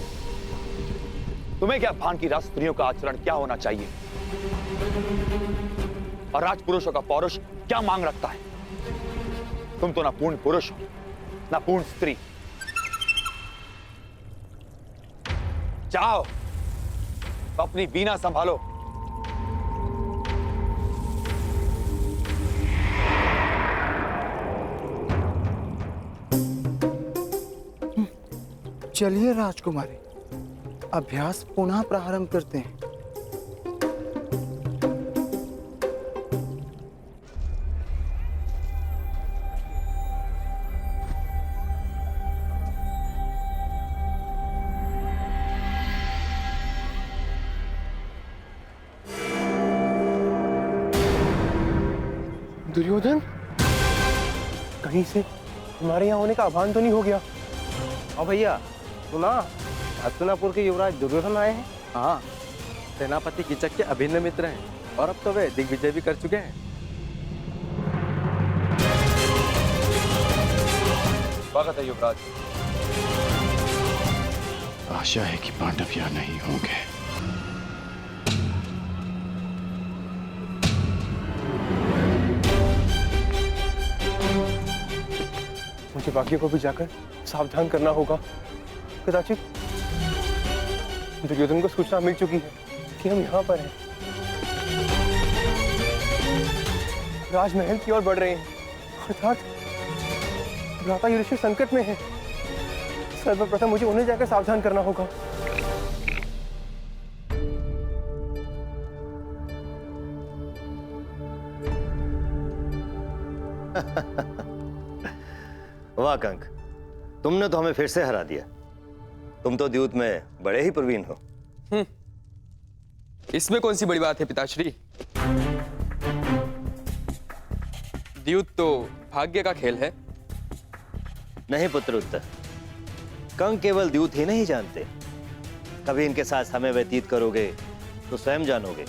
तुम्हें क्या भान की राजस्त्रियों का आचरण क्या होना चाहिए और राजपुरुषों का पौरुष क्या मांग रखता है। तुम तो ना पूर्ण पुरुष हो, ना पूर्ण स्त्री। जाओ, अपनी वीणा संभालो। चलिए राजकुमारी, अभ्यास पुनः प्रारंभ करते हैं। दुर्योधन, कहीं से तुम्हारे यहाँ होने का आह्वान तो नहीं हो गया? हाँ भैया, सुना हस्तिनापुर के युवराज दुर्योधन आए हैं। हाँ, सेनापति कीचक के अभिन्न मित्र हैं और अब तो वे दिग्विजय भी कर चुके हैं। स्वागत है युवराज। आशा है कि पांडव यहाँ नहीं होंगे। मुझे बाकी को भी जाकर सावधान करना होगा। कदाचित दुर्योधन को सूचना मिल चुकी है कि हम यहाँ पर हैं। राजमहल की ओर बढ़ रहे हैं, अर्थात भ्राता युधिष्ठिर संकट में है। सर्वप्रथम मुझे उन्हें जाकर सावधान करना होगा। वाह कंक, तुमने तो हमें फिर से हरा दिया। तुम तो द्यूत में बड़े ही प्रवीण हो। इसमें कौन सी बड़ी बात है पिताश्री? द्यूत तो भाग्य का खेल है। नहीं पुत्र उत्तर, कंक केवल द्यूत ही नहीं जानते, कभी इनके साथ समय व्यतीत करोगे तो स्वयं जानोगे।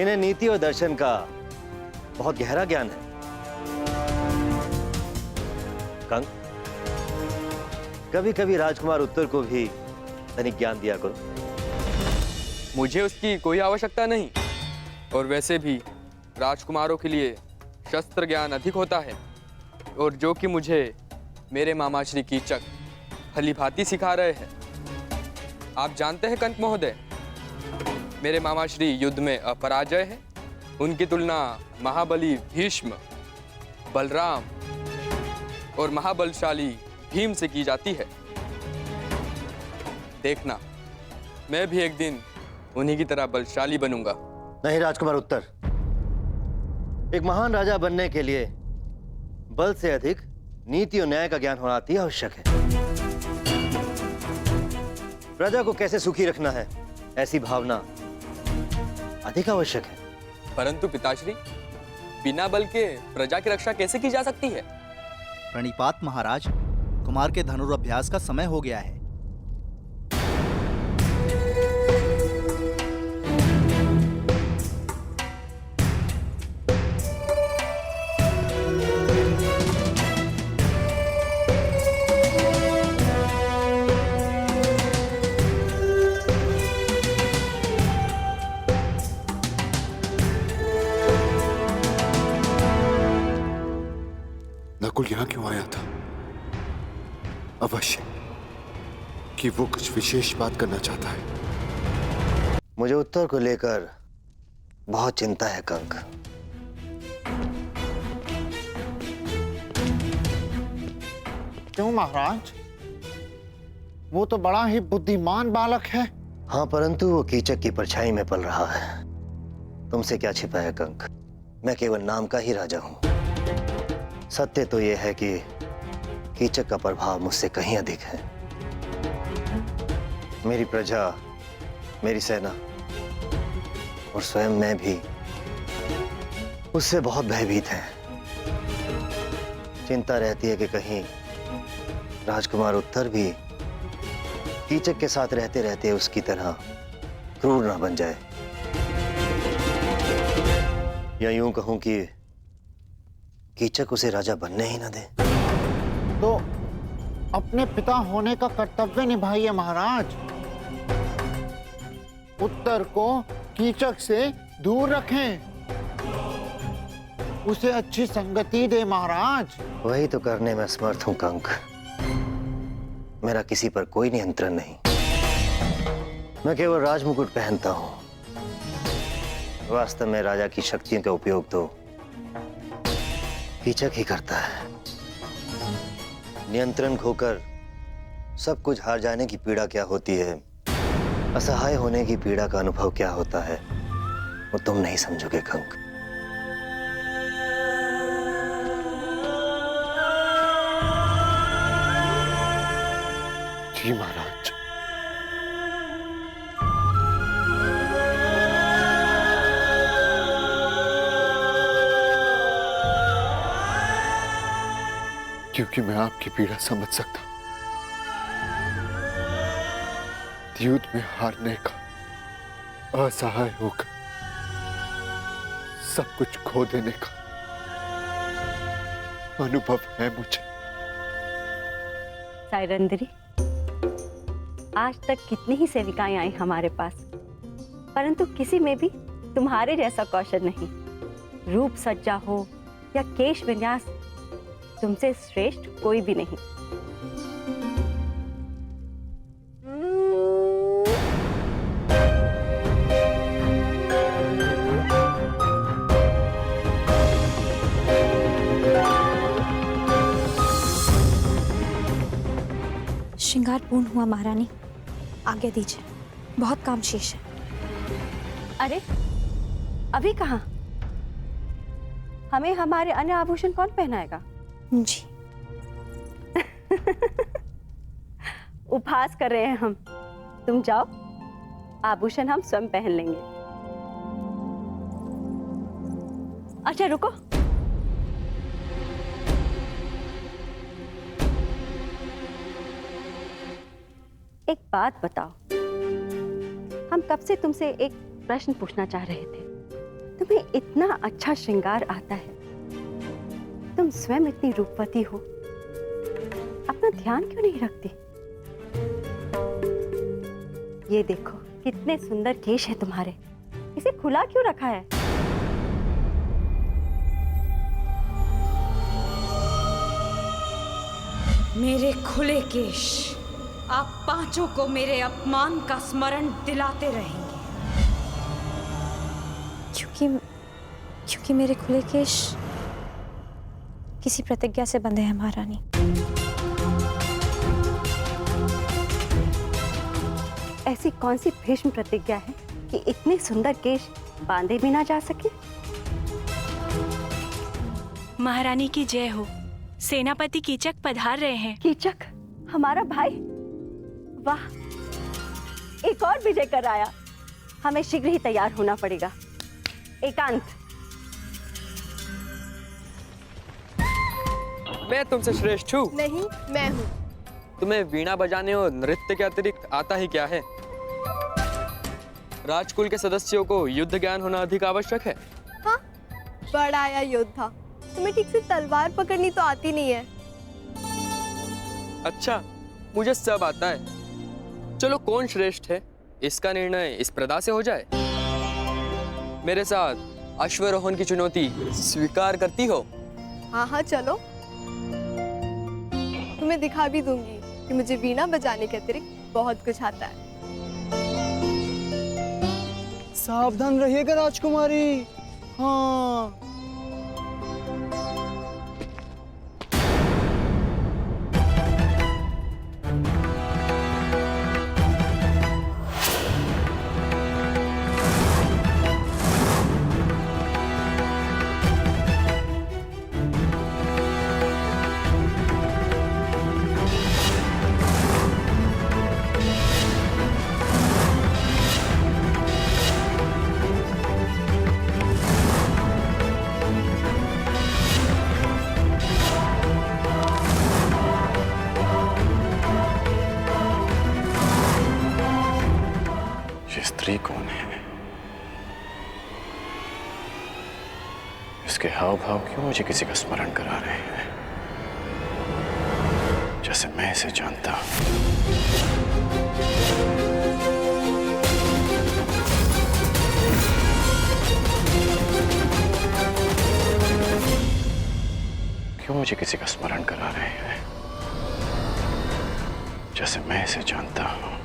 इन्हें नीति और दर्शन का बहुत गहरा ज्ञान है। कंक, कभी कभी राजकुमार उत्तर को भी तनिक ज्ञान दिया करो। मुझे उसकी कोई आवश्यकता नहीं, और वैसे भी राजकुमारों के लिए शस्त्र ज्ञान अधिक होता है, और जो कि मुझे मेरे मामा श्री कीचक भलीभांति सिखा रहे हैं। आप जानते हैं कंक महोदय, मेरे मामा श्री युद्ध में अपराजय है। उनकी तुलना महाबली भीष्म, बलराम और महाबलशाली भीम से की जाती है। देखना, मैं भी एक दिन उन्हीं की तरह बलशाली बनूंगा। नहीं राजकुमार उत्तर, एक महान राजा बनने के लिए बल से अधिक नीति और न्याय का ज्ञान होना अति आवश्यक है। प्रजा को कैसे सुखी रखना है, ऐसी भावना अधिक आवश्यक है। परंतु पिताश्री, बिना बल के प्रजा की रक्षा कैसे की जा सकती है? प्रणिपात महाराज, कुमार के धनुर्अभ्यास का समय हो गया है। नकुल यहाँ क्यों आया था? अवश्य कि वो कुछ विशेष बात करना चाहता है। मुझे उत्तर को लेकर बहुत चिंता है कंक। क्यों महाराज? वो तो बड़ा ही बुद्धिमान बालक है। हाँ, परंतु वो कीचक की परछाई में पल रहा है। तुमसे क्या छिपा है कंक? मैं केवल नाम का ही राजा हूं। सत्य तो यह है कि कीचक का प्रभाव मुझसे कहीं अधिक है। मेरी प्रजा, मेरी सेना और स्वयं मैं भी उससे बहुत भयभीत हैं। चिंता रहती है कि कहीं राजकुमार उत्तर भी कीचक के साथ रहते रहते उसकी तरह क्रूर ना बन जाए, या यूं कहूं कि कीचक उसे राजा बनने ही ना दे। तो अपने पिता होने का कर्तव्य निभाइए महाराज। उत्तर को कीचक से दूर रखें, उसे अच्छी संगति दे महाराज। वही तो करने में समर्थ हूं कंक। मेरा किसी पर कोई नियंत्रण नहीं। मैं केवल राजमुकुट पहनता हूं। वास्तव में राजा की शक्तियों का उपयोग तो कीचक ही करता है। नियंत्रण खोकर सब कुछ हार जाने की पीड़ा क्या होती है, असहाय होने की पीड़ा का अनुभव क्या होता है, वो तुम नहीं समझोगे कंक। जी महाराज। क्योंकि मैं आपकी पीड़ा समझ सकता हूं। युद्ध में हारने का, असहाय होकर सब कुछ खो देने का अनुभव है मुझे। साइरंदरी, आज तक कितनी ही सेविकाएं आई हमारे पास, परंतु किसी में भी तुम्हारे जैसा कौशल नहीं। रूप सज्जा हो या केश विन्यास, तुमसे श्रेष्ठ कोई भी नहीं। श्रृंगार पूर्ण हुआ महारानी, आज्ञा दीजिए, बहुत काम शेष है। अरे अभी कहाँ? हमें हमारे अन्य आभूषण कौन पहनाएगा? जी। उपहास कर रहे हैं हम। तुम जाओ, आभूषण हम स्वयं पहन लेंगे। अच्छा रुको, एक बात बताओ, हम कब से तुमसे एक प्रश्न पूछना चाह रहे थे। तुम्हें इतना अच्छा श्रृंगार आता है, तुम स्वयं इतनी रूपवती हो, अपना ध्यान क्यों नहीं रखती? ये देखो कितने सुंदर केश है तुम्हारे, इसे खुला क्यों रखा है? मेरे खुले केश आप पांचों को मेरे अपमान का स्मरण दिलाते रहेंगे। क्योंकि मेरे खुले केश किसी प्रतिज्ञा से बंधे हैं महारानी। ऐसी कौन सी भीष्म प्रतिज्ञा है कि इतने सुंदर केश बांधे भी ना जा सके? महारानी की जय हो। सेनापति कीचक पधार रहे हैं। कीचक हमारा भाई? वाह, एक और विजय कर आया। हमें शीघ्र ही तैयार होना पड़ेगा। एकांत, मैं तुमसे श्रेष्ठ हूँ? नहीं, मैं हूँ। तुम्हें वीणा बजाने और नृत्य के अतिरिक्त आता ही क्या है? राजकुल के सदस्यों को युद्ध ज्ञान होना अधिक आवश्यक है। हाँ, बड़ा आया योद्धा, तुम्हें ठीक से तलवार पकड़नी तो आती नहीं है। अच्छा, मुझे सब आता है। चलो कौन श्रेष्ठ है इसका निर्णय इस प्रदा से हो जाए। मेरे साथ अश्वरोहण की चुनौती स्वीकार करती हो? हाँ हाँ चलो, तुम्हें दिखा भी दूंगी कि मुझे वीणा बजाने के अतिरिक्त बहुत कुछ आता है। सावधान रहिएगा राजकुमारी। हाँ। स्त्री कौन है? इसके हाव भाव क्यों मुझे किसी का स्मरण करा रहे हैं, जैसे मैं इसे जानता हूं। क्यों मुझे किसी का स्मरण करा रहे हैं, जैसे मैं इसे जानता हूं।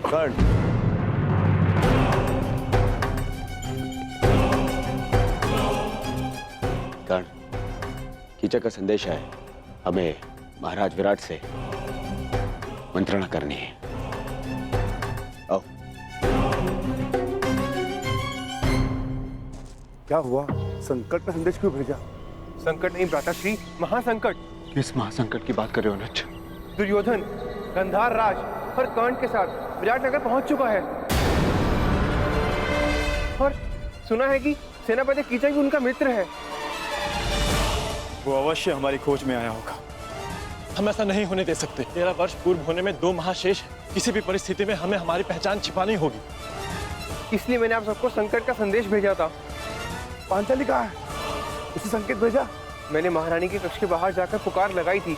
कर्ण, कर्ण, कीचक का संदेश है, हमें महाराज विराट से मंत्रणा करनी है। आओ। क्या हुआ? संकट में संदेश क्यों भेजा? संकट नहीं भ्राताश्री, महासंकट। किस महासंकट की बात कर रहे हो अनुज? दुर्योधन गंधार राज और कर्ण के साथ विराटनगर पहुंच चुका है। और सुना है कि सेनापति कीचक भी उनका मित्र है। वो अवश्य हमारी खोज में आया होगा। हम ऐसा नहीं होने दे सकते। 13 वर्ष पूर्व होने में 2 महाशेष है। किसी भी परिस्थिति में हमें हमारी पहचान छिपानी होगी। इसलिए मैंने आप सबको संकट का संदेश भेजा था। पांचाली कहाँ है? उसे संकेत भेजा? मैंने महारानी के कक्ष के बाहर जाकर पुकार लगाई थी।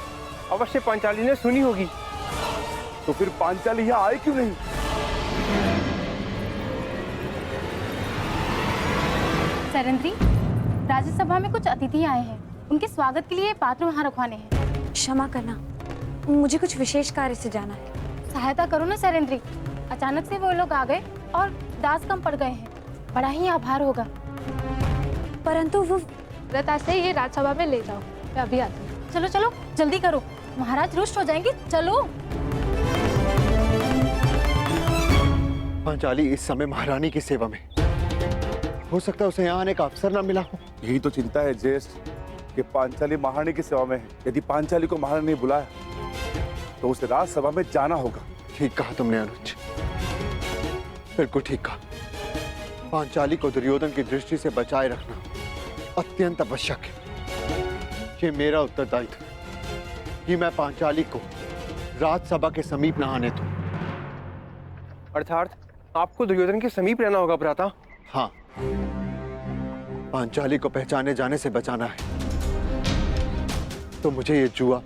अवश्य पांचाली ने सुनी होगी। तो फिर पांचाली यहाँ आई क्यों नहीं? सैरंद्री, राज्यसभा में कुछ अतिथि आए हैं। उनके स्वागत के लिए पात्र वहाँ रखवाने हैं। क्षमा करना, मुझे कुछ विशेष कार्य से जाना है। सहायता करो ना सैरंद्री। अचानक से वो लोग आ गए और दास कम पड़ गए हैं। बड़ा ही आभार होगा। परंतु वो लता से ये राज्यसभा में ले जाओ। मैं अभी आती हूँ। चलो चलो जल्दी करो, महाराज रुष्ट हो जाएंगे। चलो। पांचाली इस समय महारानी की सेवा में, हो सकता है उसे यहाँ आने का अवसर ना मिला हो। यही तो चिंता है ज्येष्ठ कि पांचाली महारानी की सेवा में है। यदि पांचाली को महारानी ने बुलाया तो उसे राज्यसभा में जाना होगा। ठीक कहा तुमने अनुज, बिल्कुल ठीक कहा। पांचाली को दुर्योधन की दृष्टि से बचाए रखना अत्यंत आवश्यक है। ये मेरा उत्तरदायित्व है कि मैं पांचाली को राज्यसभा के समीप न आने दूं। अर्थात आपको दुर्योधन के समीप रहना होगा भ्राता। हाँ, पांचाली को पहचाने जाने से बचाना है तो मुझे ये जुआ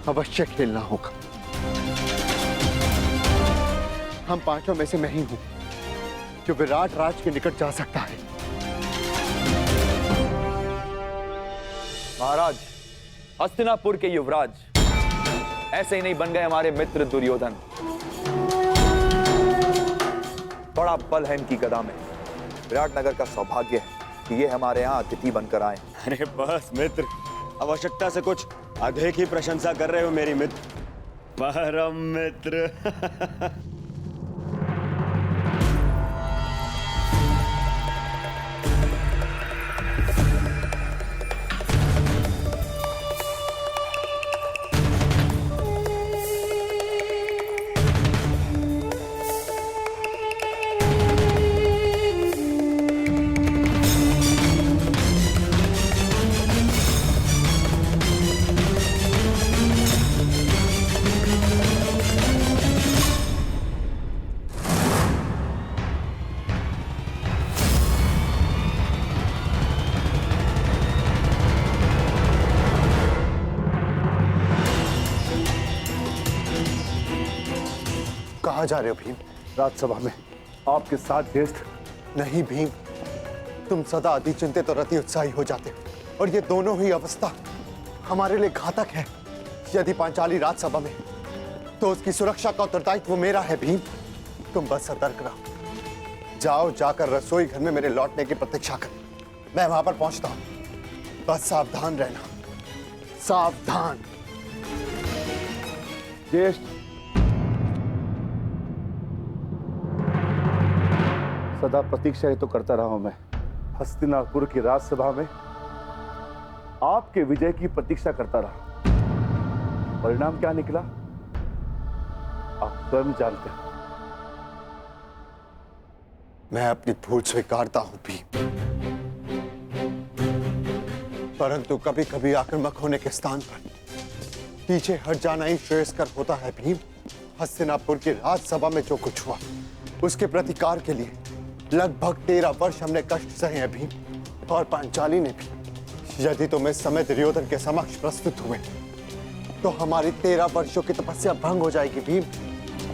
अवश्य खेलना होगा। हम पांचों में से मैं ही हूं जो विराट राज के निकट जा सकता है। महाराज, हस्तिनापुर के युवराज ऐसे ही नहीं बन गए हमारे मित्र दुर्योधन। बड़ा बल है इनकी गदा में। विराटनगर का सौभाग्य है कि ये हमारे यहाँ अतिथि बनकर आए। अरे बस मित्र, आवश्यकता से कुछ अधिक ही प्रशंसा कर रहे हो मेरी मित्र। परम मित्र। कहाँ जा रहे हो भीम? राज्यसभा में आपके साथ ज्येष्ठ। नहीं भीम, तुम सदा अति चिंतित और अति उत्साही हो जाते हो और ये दोनों ही अवस्था हमारे लिए घातक है। यदि पांचाली राज्यसभा में तो उसकी सुरक्षा का उत्तरदायित्व मेरा है भीम। तुम बस सतर्क रहो। जाओ, जाकर रसोई घर में मेरे लौटने की प्रतीक्षा करो। मैं वहां पर पहुंचता हूं। बस सावधान रहना, सावधान। ज्येष्ठ, सदा प्रतीक्षा ही तो करता रहा हूं मैं। हस्तिनापुर की राज्यसभा में आपके विजय की प्रतीक्षा करता रहा। परिणाम क्या निकला आप स्वयं जानते हैं। मैं अपनी भूल स्वीकारता हूं भी, परंतु कभी कभी आक्रामक होने के स्थान पर पीछे हट जाना ही श्रेयस्कर होता है भीम। हस्तिनापुर की राज्यसभा में जो कुछ हुआ उसके प्रतिकार के लिए लगभग 13 वर्ष हमने कष्ट सहे हैं भीम, और पांचाली ने भी। यदि तुम इस समय दुर्योधन के समक्ष प्रस्तुत हुए तो हमारी 13 वर्षों की तपस्या भंग हो जाएगी भीम।